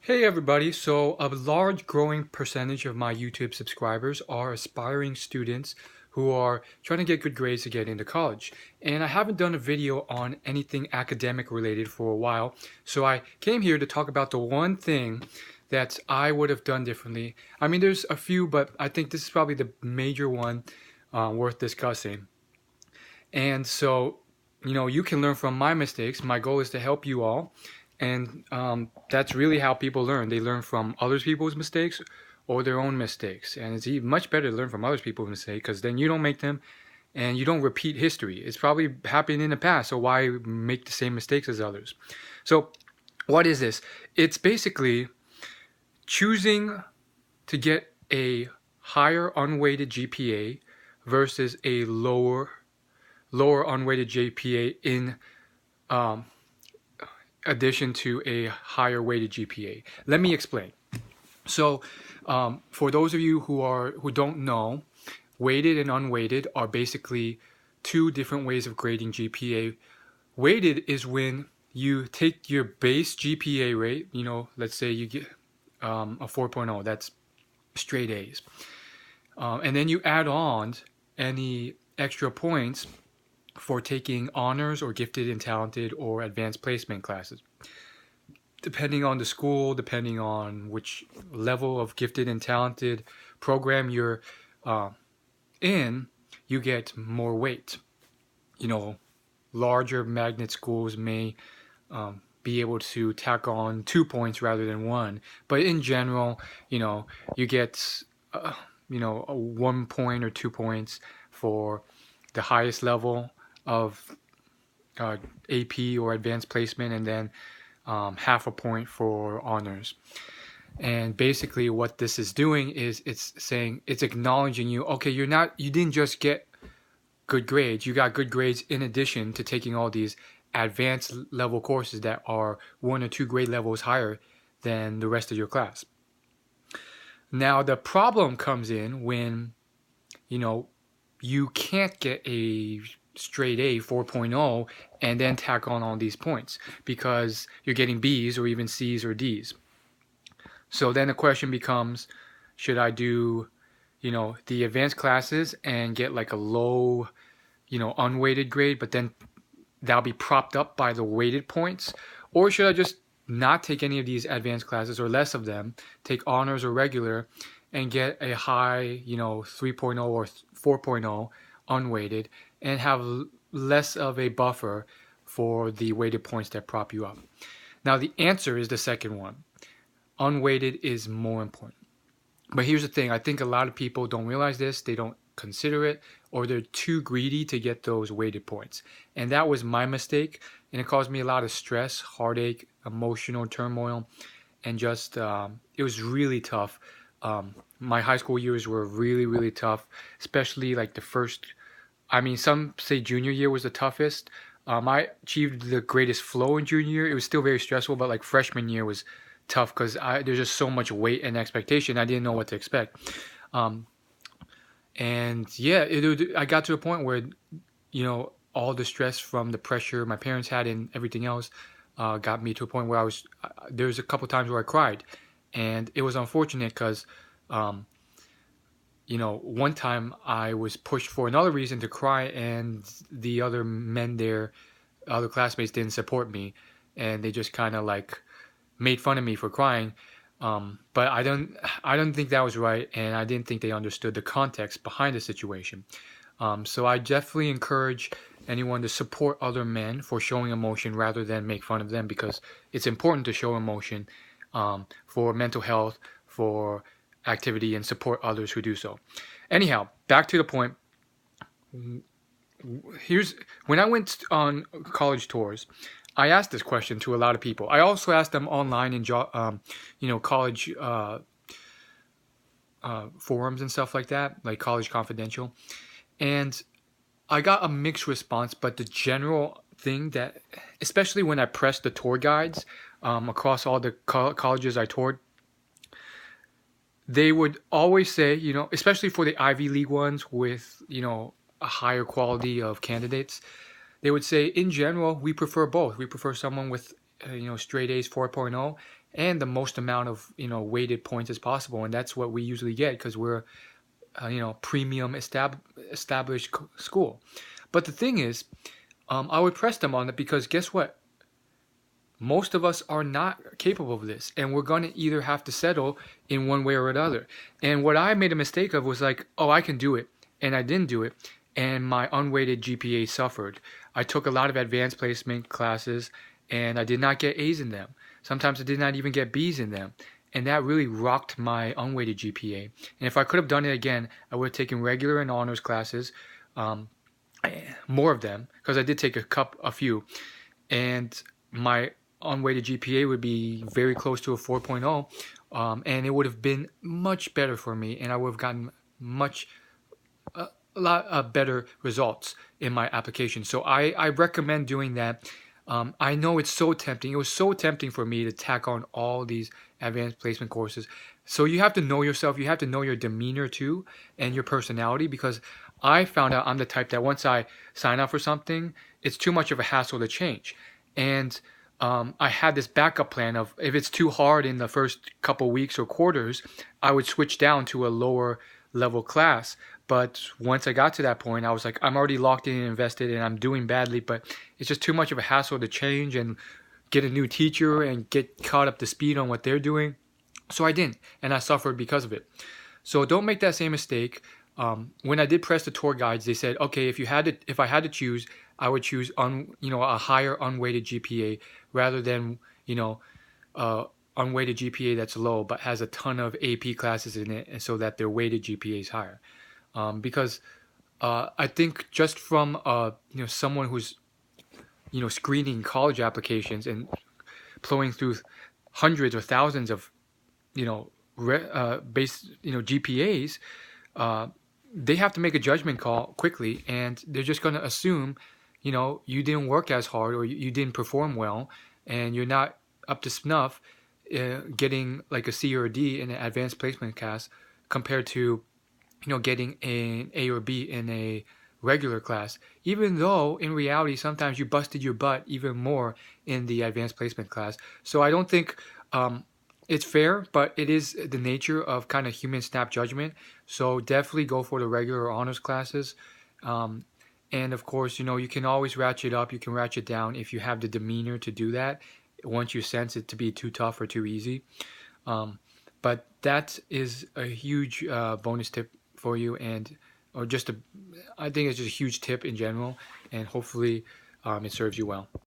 Hey everybody, so a large growing percentage of my YouTube subscribers are aspiring students who are trying to get good grades to get into college. And I haven't done a video on anything academic related for a while, so I came here to talk about the one thing that I would have done differently. I mean, there's a few, but I think this is probably the major one worth discussing. And so, you can learn from my mistakes. My goal is to help you all. And that's really how people learn. They learn from other people's mistakes or their own mistakes. And it's even much better to learn from other people's mistakes because then you don't make them and you don't repeat history. It's probably happened in the past, so why make the same mistakes as others? So, what is this? It's basically choosing to get a higher unweighted GPA versus a lower unweighted GPA in um, addition to a higher weighted GPA. Let me explain. So, for those of you who don't know, weighted and unweighted are basically two different ways of grading GPA. Weighted is when you take your base GPA rate. Let's say you get a 4.0. That's straight A's, and then you add on any extra points for taking honors or gifted and talented or advanced placement classes. Depending on the school, depending on which level of gifted and talented program you're in, you get more weight. Larger magnet schools may be able to tack on 2 points rather than one. But in general, you get, a 1 point or 2 points for the highest level of AP or advanced placement, and then half a point for honors. And basically what this is doing is it's acknowledging you, okay, you didn't just get good grades, you got good grades in addition to taking all these advanced level courses that are 1 or 2 grade levels higher than the rest of your class. Now the problem comes in when you can't get a straight A 4.0 and then tack on all these points because you're getting B's or even C's or D's. So then the question becomes, should I do the advanced classes and get like a low unweighted grade, but then that'll be propped up by the weighted points, or should I just not take any of these advanced classes or less of them, take honors or regular, and get a high 3.0 or 4.0 unweighted and have less of a buffer for the weighted points that prop you up? Now the answer is the second one. Unweighted is more important. But here's the thing, I think a lot of people don't realize this, they don't consider it, or they're too greedy to get those weighted points. And that was my mistake, and it caused me a lot of stress, heartache, emotional turmoil, and just it was really tough. My high school years were really, really tough, especially like the first, some say junior year was the toughest. I achieved the greatest flow in junior year. It was still very stressful, but like freshman year was tough because there's just so much weight and expectation. I didn't know what to expect. And yeah, I got to a point where, all the stress from the pressure my parents had and everything else got me to a point where there was a couple times where I cried. And it was unfortunate because, one time I was pushed for another reason to cry, and the other men there, other classmates didn't support me. And they just kind of like made fun of me for crying. But I don't think that was right, and I didn't think they understood the context behind the situation. So I definitely encourage anyone to support other men for showing emotion rather than make fun of them, because it's important to show emotion for mental health, for activity, and support others who do so. Anyhow, back to the point. When I went on college tours, I asked this question to a lot of people. I also asked them online in college forums and stuff like that, like College Confidential, and I got a mixed response. But the general thing that, especially when I pressed the tour guides across all the colleges I toured, they would always say, especially for the Ivy League ones with a higher quality of candidates, they would say, in general, we prefer both. We prefer someone with straight A's 4.0 and the most amount of weighted points as possible, and that's what we usually get because we're premium established school. But the thing is, I would press them on it because guess what? Most of us are not capable of this, and we're going to either have to settle in one way or another. And what I made a mistake of was like, oh, I can do it, and I didn't do it, and my unweighted GPA suffered. I took a lot of advanced placement classes, and I did not get A's in them. Sometimes I did not even get B's in them, and that really rocked my unweighted GPA. And if I could have done it again, I would have taken regular and honors classes, more of them, because I did take a few, and my unweighted GPA would be very close to a 4.0, and it would have been much better for me, and I would have gotten a lot better results in my application. So I recommend doing that. I know it's so tempting. It was so tempting for me to tack on all these advanced placement courses. So you have to know yourself. You have to know your demeanor too and your personality, because I found out I'm the type that once I sign up for something, it's too much of a hassle to change. And I had this backup plan of if it's too hard in the first couple weeks or quarters, I would switch down to a lower level class. But once I got to that point, I was like, I'm already locked in and invested and I'm doing badly, but it's just too much of a hassle to change and get a new teacher and get caught up to speed on what they're doing. So I didn't, and I suffered because of it. So don't make that same mistake. When I did press the tour guides, they said, okay, if I had to choose, I would choose a higher unweighted GPA rather than unweighted GPA that's low but has a ton of AP classes in it, and so that their weighted GPA is higher. Because I think just from someone who's screening college applications and plowing through hundreds or thousands of base GPAs, they have to make a judgment call quickly, and they're just going to assume you didn't work as hard or you didn't perform well, and you're not up to snuff getting like a C or a D in an advanced placement class compared to getting an A or B in a regular class, even though in reality sometimes you busted your butt even more in the advanced placement class. So I don't think it's fair, but it is the nature of kind of human snap judgment. So definitely go for the regular honors classes. And of course, you can always ratchet up, you can ratchet down if you have the demeanor to do that once you sense it to be too tough or too easy. But that is a huge bonus tip for you, and I think it's just a huge tip in general, and hopefully it serves you well.